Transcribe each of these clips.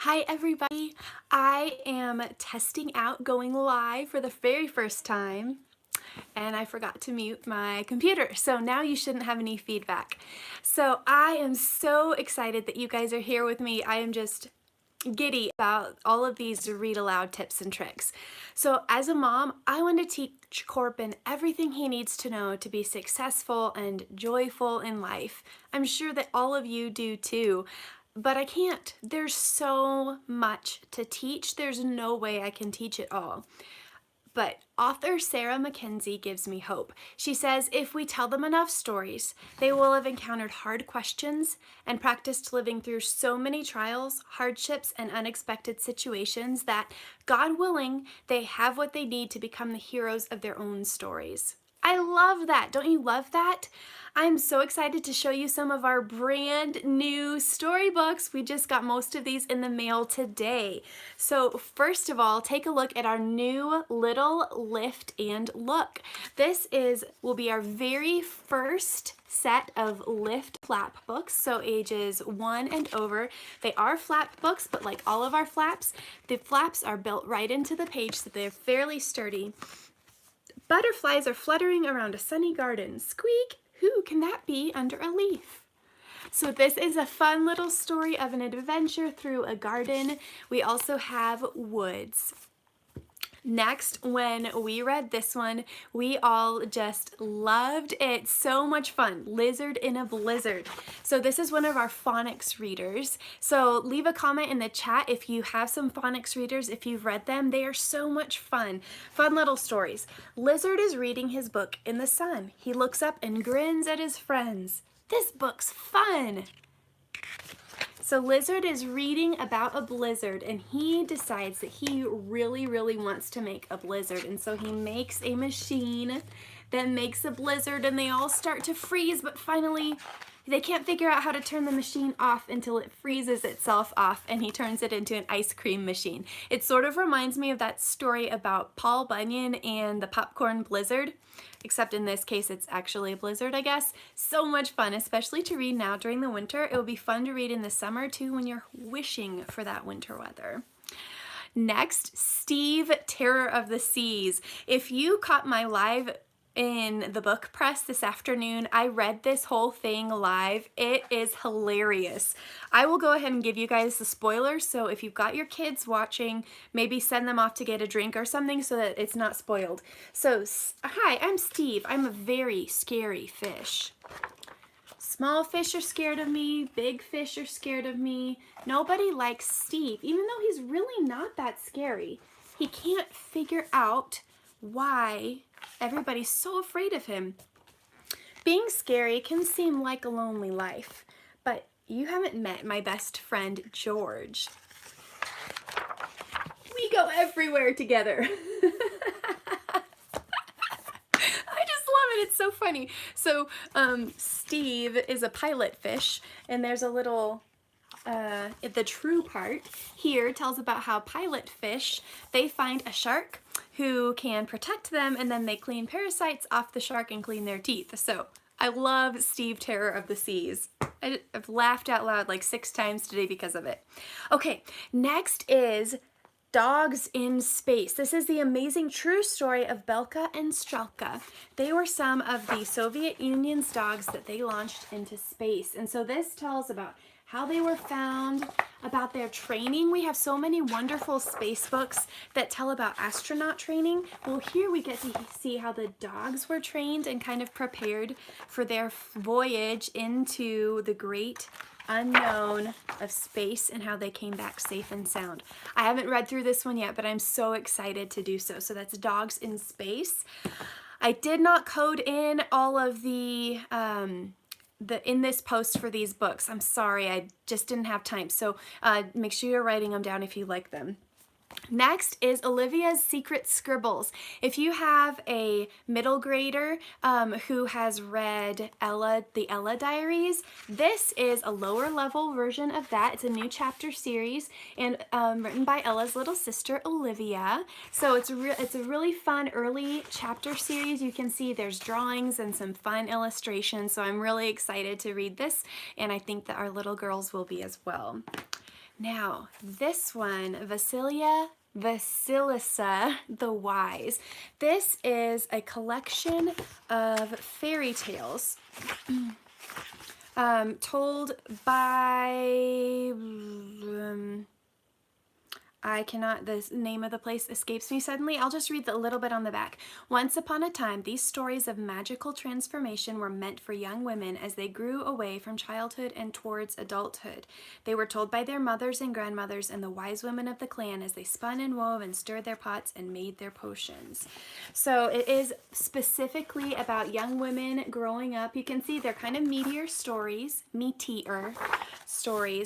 Hi everybody, I am testing out going live for the very first time and I forgot to mute my computer, so now you shouldn't have any feedback. So I am so excited that you guys are here with me. I am just giddy about all of these read aloud tips and tricks. So as a mom, I want to teach Corbin everything he needs to know to be successful and joyful in life. I'm sure that all of you do too. But I can't. There's so much to teach. There's no way I can teach it all. But author Sarah Mackenzie gives me hope. She says if we tell them enough stories, they will have encountered hard questions and practiced living through so many trials, hardships, and unexpected situations that, God willing, they have what they need to become the heroes of their own stories. I love that. Don't you love that? I'm so excited to show you some of our brand new storybooks. We just got most of these in the mail today. So first of all, take a look at our new Little Lift and Look. This will be our very first set of lift flap books, so ages 1 and over. They are flap books, but like all of our flaps, the flaps are built right into the page, so they're fairly sturdy. Butterflies are fluttering around a sunny garden. Squeak! Who can that be under a leaf? So this is a fun little story of an adventure through a garden. We also have woods. Next, when we read this one, we all just loved it. So much fun. Lizard in a Blizzard. So this is one of our phonics readers. So leave a comment in the chat if you have some phonics readers, if you've read them. They are so much fun. Fun little stories. Lizard is reading his book in the sun. He looks up and grins at his friends. This book's fun. So Lizard is reading about a blizzard and he decides that he really wants to make a blizzard. And so he makes a machine that makes a blizzard and they all start to freeze, but finally they can't figure out how to turn the machine off until it freezes itself off and he turns it into an ice cream machine. It sort of reminds me of that story about Paul Bunyan and the popcorn blizzard, except in this case it's actually a blizzard, I guess. So much fun, especially to read now during the winter. It will be fun to read in the summer too when you're wishing for that winter weather. Next, Steve, Terror of the Seas. If you caught my live in the book press this afternoon, I read this whole thing live. It is hilarious. I will go ahead and give you guys the spoilers, so if you've got your kids watching, maybe send them off to get a drink or something so that it's not spoiled. So, hi, I'm Steve. I'm a very scary fish. Small fish are scared of me, big fish are scared of me. Nobody likes Steve, even though he's really not that scary. He can't figure out why everybody's so afraid of him. Being scary can seem like a lonely life, but you haven't met my best friend, George. We go everywhere together. It's so funny. So Steve is a pilot fish, and there's a little the true part here tells about how pilot fish, they find a shark who can protect them, and then they clean parasites off the shark and clean their teeth. So I love Steve, Terror of the Seas. I've laughed out loud like 6 times today because of it. Okay, next is Dogs in Space. This is the amazing true story of Belka and Strelka. They were some of the Soviet Union's dogs that they launched into space. And so this tells about how they were found, about their training. We have so many wonderful space books that tell about astronaut training. Well, here we get to see how the dogs were trained and kind of prepared for their voyage into the great unknown of space and how they came back safe and sound. I haven't read through this one yet, but I'm so excited to do so. So that's Dogs in Space. I did not code in all of the in this post for these books. I'm sorry, I just didn't have time. So make sure you're writing them down if you like them. Next is Olivia's Secret Scribbles. If you have a middle grader who has read the Ella Diaries, this is a lower level version of that. It's a new chapter series and written by Ella's little sister, Olivia. So it's a really fun early chapter series. You can see there's drawings and some fun illustrations. So I'm really excited to read this, and I think that our little girls will be as well. Now, this one, Vasilisa the Wise. This is a collection of fairy tales told by the name of the place escapes me suddenly. I'll just read a little bit on the back. Once upon a time, these stories of magical transformation were meant for young women as they grew away from childhood and towards adulthood. They were told by their mothers and grandmothers and the wise women of the clan as they spun and wove and stirred their pots and made their potions. So it is specifically about young women growing up. You can see they're kind of meatier stories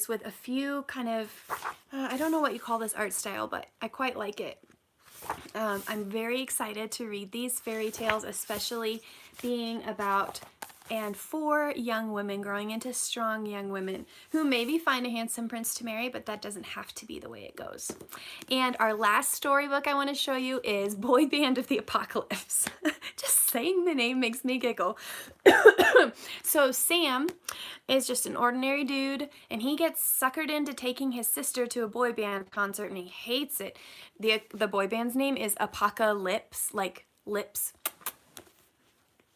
with a few kind of, I don't know what you call this art style, but I quite like it. I'm very excited to read these fairy tales, especially being about and for young women growing into strong young women who maybe find a handsome prince to marry, but that doesn't have to be the way it goes. And our last storybook I want to show you is Boy Band of the Apocalypse. Just saying the name makes me giggle. So Sam is just an ordinary dude, and he gets suckered into taking his sister to a boy band concert, and he hates it. The boy band's name is Apocalypse, like lips.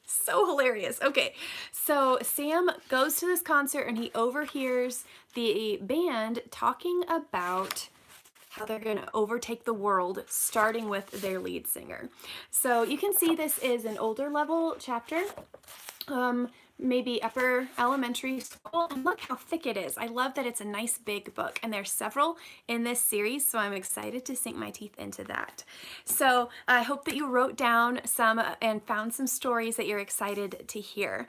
So hilarious. Okay, so Sam goes to this concert and he overhears the band talking about how they're going to overtake the world, starting with their lead singer. So you can see this is an older level chapter, maybe upper elementary school, and look how thick it is. I love that it's a nice big book, and there's several in this series, so I'm excited to sink my teeth into that. So I hope that you wrote down some and found some stories that you're excited to hear.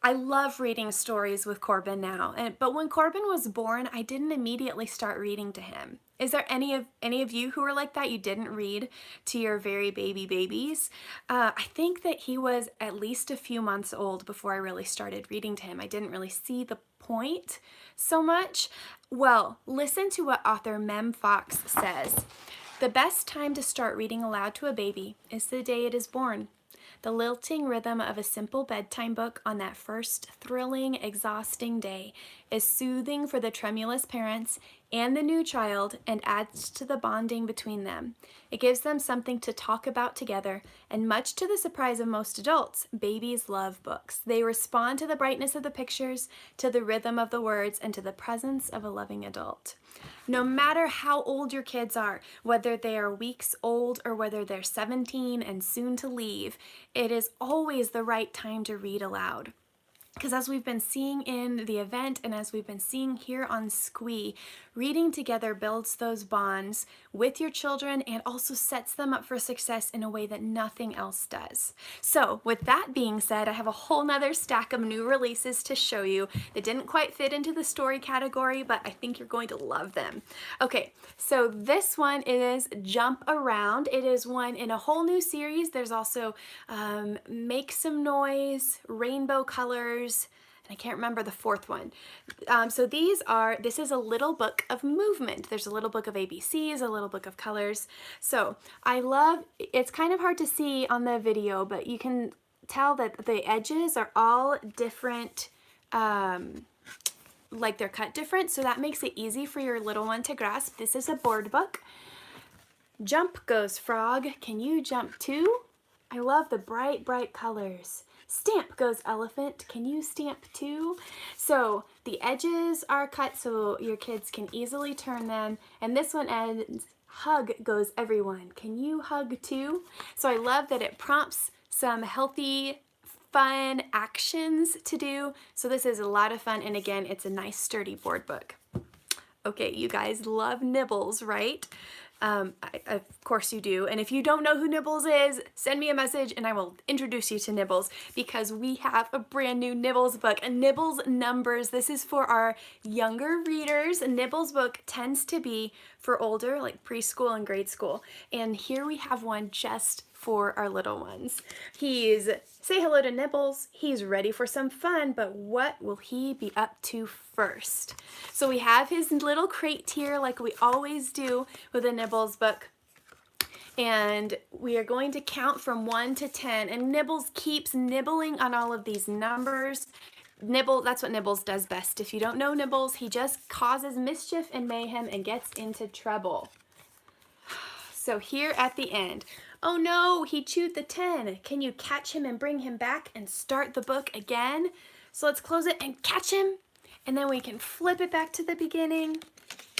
I love reading stories with Corbin now, but when Corbin was born, I didn't immediately start reading to him. Is there any of you who are like that? You didn't read to your very babies? I think that he was at least a few months old before I really started reading to him. I didn't really see the point so much. Well, listen to what author Mem Fox says. The best time to start reading aloud to a baby is the day it is born. The lilting rhythm of a simple bedtime book on that first thrilling, exhausting day is soothing for the tremulous parents and the new child and adds to the bonding between them. It gives them something to talk about together, and much to the surprise of most adults, babies love books. They respond to the brightness of the pictures, to the rhythm of the words, and to the presence of a loving adult. No matter how old your kids are, whether they are weeks old or whether they're 17 and soon to leave, it is always the right time to read aloud. Because as we've been seeing in the event and as we've been seeing here on Squee, reading together builds those bonds with your children and also sets them up for success in a way that nothing else does. So with that being said, I have a whole nother stack of new releases to show you that didn't quite fit into the story category, but I think you're going to love them. Okay, so this one is Jump Around. It is one in a whole new series. There's also Make Some Noise, Rainbow Colors, and I can't remember the fourth one. So this is a little book of movement. There's a little book of ABCs, a little book of colors. So it's kind of hard to see on the video, but you can tell that the edges are all different, like they're cut different. So that makes it easy for your little one to grasp. This is a board book. Jump goes frog. Can you jump too? I love the bright, bright colors. Stamp goes elephant. Can you stamp too? So the edges are cut so your kids can easily turn them. And this one ends, hug goes everyone. Can you hug too? So I love that it prompts some healthy, fun actions to do. So this is a lot of fun. And again, it's a nice sturdy board book. Okay, you guys love Nibbles, right? Of course you do. And if you don't know who Nibbles is, send me a message and I will introduce you to Nibbles, because we have a brand new Nibbles book, a Nibbles Numbers. This is for our younger readers. A Nibbles book tends to be for older, like preschool and grade school. And here we have one just for our little ones. Say hello to Nibbles. He's ready for some fun, but what will he be up to first? So we have his little crate here like we always do with a Nibbles book. And we are going to count from 1 to 10, and Nibbles keeps nibbling on all of these numbers, Nibble, that's what Nibbles does best. If you don't know Nibbles, he just causes mischief and mayhem and gets into trouble. So here at the end, oh no, he chewed the 10. Can you catch him and bring him back and start the book again? So let's close it and catch him, and then we can flip it back to the beginning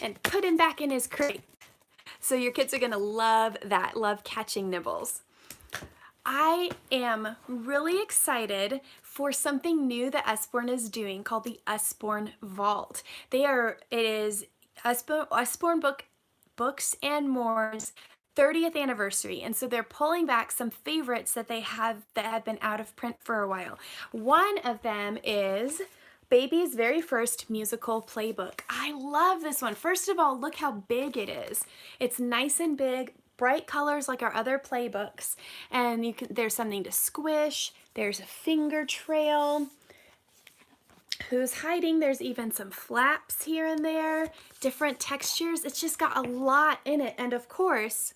and put him back in his crate. So your kids are gonna love that, love catching Nibbles. I am really excited for something new that Usborne is doing called the Usborne Vault. It is Usborne Books and More's 30th anniversary, and so they're pulling back some favorites that they have that have been out of print for a while. One of them is Baby's very first musical playbook. I love this one. First of all, look how big it is. It's nice and big, bright colors like our other playbooks, and there's something to squish, there's a finger trail, who's hiding, there's even some flaps here and there, different textures. It's just got a lot in it, and of course,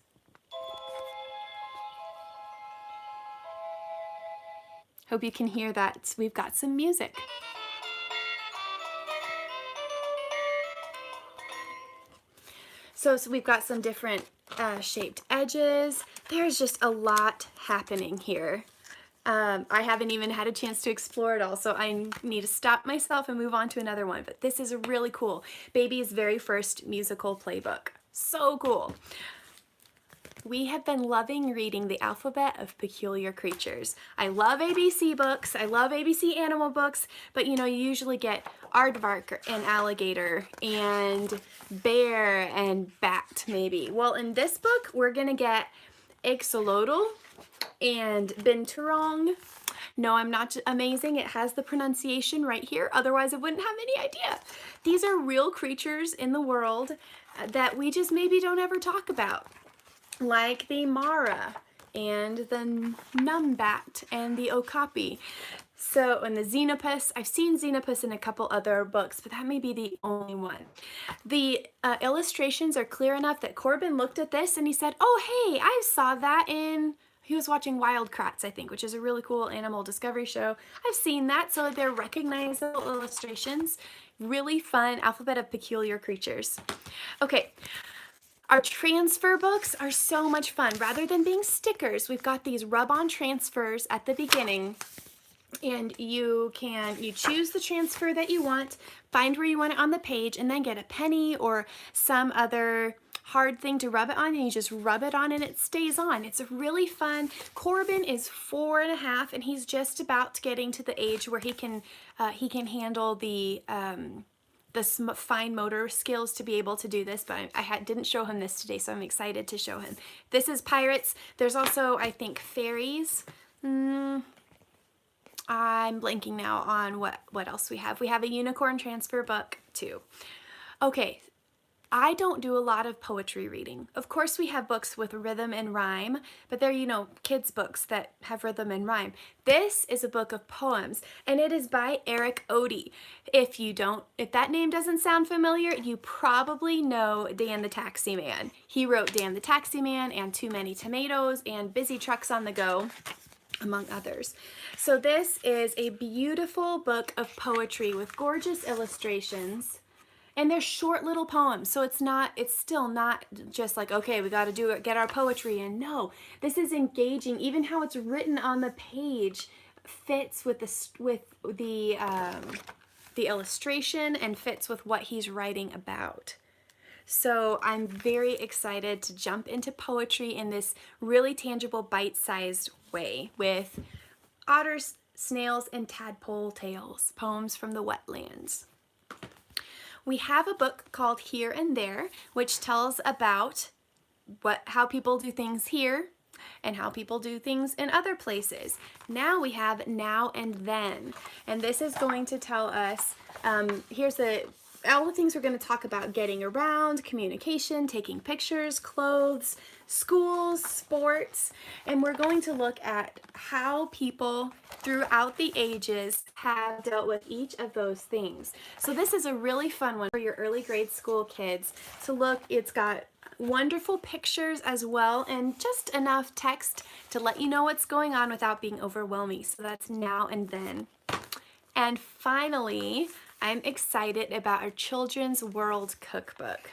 hope you can hear that, we've got some music. So we've got some different shaped edges. There's just a lot happening here. I haven't even had a chance to explore it all, so I need to stop myself and move on to another one. But this is really cool. Baby's very first musical playbook. So cool. We have been loving reading The Alphabet of Peculiar Creatures. I love ABC books, I love ABC animal books, but you know, you usually get aardvark and alligator and bear and bat maybe. Well, in this book, we're gonna get axolotl and binturong. No, I'm not amazing. It has the pronunciation right here. Otherwise, I wouldn't have any idea. These are real creatures in the world that we just maybe don't ever talk about, like the Mara and the Numbat and the Okapi. So, and the Xenopus. I've seen Xenopus in a couple other books, but that may be the only one. The illustrations are clear enough that Corbin looked at this and he said, oh, hey, I saw that in... He was watching Wild Kratts, I think, which is a really cool animal discovery show. I've seen that, so they're recognizable illustrations. Really fun Alphabet of Peculiar Creatures. Okay, our transfer books are so much fun. Rather than being stickers, we've got these rub-on transfers at the beginning, and you choose the transfer that you want, find where you want it on the page, and then get a penny or some other hard thing to rub it on, and you just rub it on and it stays on. It's really fun. Corbin is 4.5, and he's just about getting to the age where he can handle the fine motor skills to be able to do this, but I didn't show him this today, so I'm excited to show him. This is pirates. There's also, I think, fairies. I'm blanking now on what else we have. We have a unicorn transfer book too. Okay, I don't do a lot of poetry reading. Of course, we have books with rhythm and rhyme, but they're, you know, kids' books that have rhythm and rhyme. This is a book of poems, and it is by Eric Odie. If that name doesn't sound familiar, you probably know Dan the Taxi Man. He wrote Dan the Taxi Man and Too Many Tomatoes and Busy Trucks on the Go, among others. So this is a beautiful book of poetry with gorgeous illustrations. And they're short little poems, so it's still not just like, okay, we got to do it, get our poetry in. No, this is engaging. Even how it's written on the page fits with the illustration and fits with what he's writing about. So I'm very excited to jump into poetry in this really tangible, bite-sized way with otters, snails, and tadpole tales, poems from the wetlands. We have a book called Here and There, which tells about how people do things here and how people do things in other places. Now we have Now and Then, and this is going to tell us, all the things we're going to talk about: getting around, communication, taking pictures, clothes, schools, sports, and we're going to look at how people throughout the ages have dealt with each of those things. So this is a really fun one for your early grade school kids to look. It's got wonderful pictures as well, and just enough text to let you know what's going on without being overwhelming. So that's Now and Then. And finally, I'm excited about our Children's World Cookbook.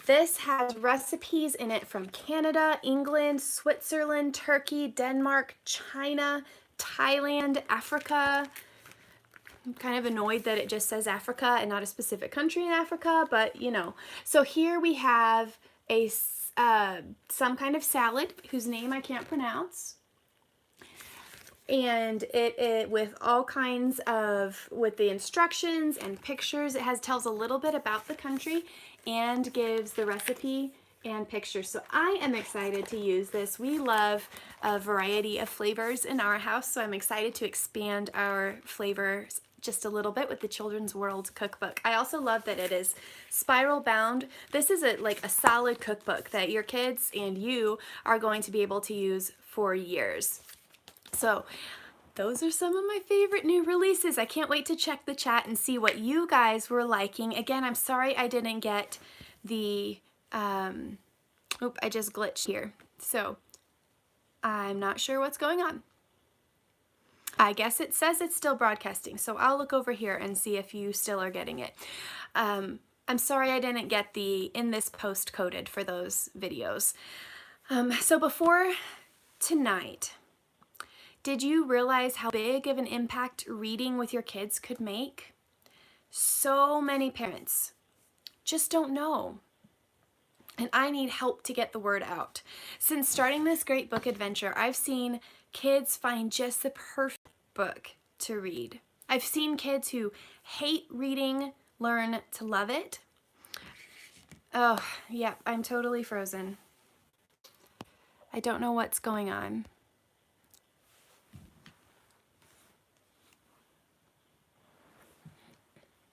This has recipes in it from Canada, England, Switzerland, Turkey, Denmark, China, Thailand, Africa. I'm kind of annoyed that it just says Africa and not a specific country in Africa, but you know. So here we have a some kind of salad whose name I can't pronounce. And it with all kinds of, with the instructions and pictures, it tells a little bit about the country and gives the recipe and pictures. So I am excited to use this. We love a variety of flavors in our house, so I'm excited to expand our flavors just a little bit with the Children's World Cookbook. I also love that it is spiral bound. This is like a solid cookbook that your kids and you are going to be able to use for years. So those are some of my favorite new releases. I can't wait to check the chat and see what you guys were liking. Again, I'm sorry I didn't get the, I just glitched here. So I'm not sure what's going on. I guess it says it's still broadcasting, so I'll look over here and see if you still are getting it. I'm sorry I didn't get the in this post coded for those videos. So before tonight, did you realize how big of an impact reading with your kids could make? So many parents just don't know. And I need help to get the word out. Since starting this great book adventure, I've seen kids find just the perfect book to read. I've seen kids who hate reading learn to love it. Oh, yeah, I'm totally frozen. I don't know what's going on.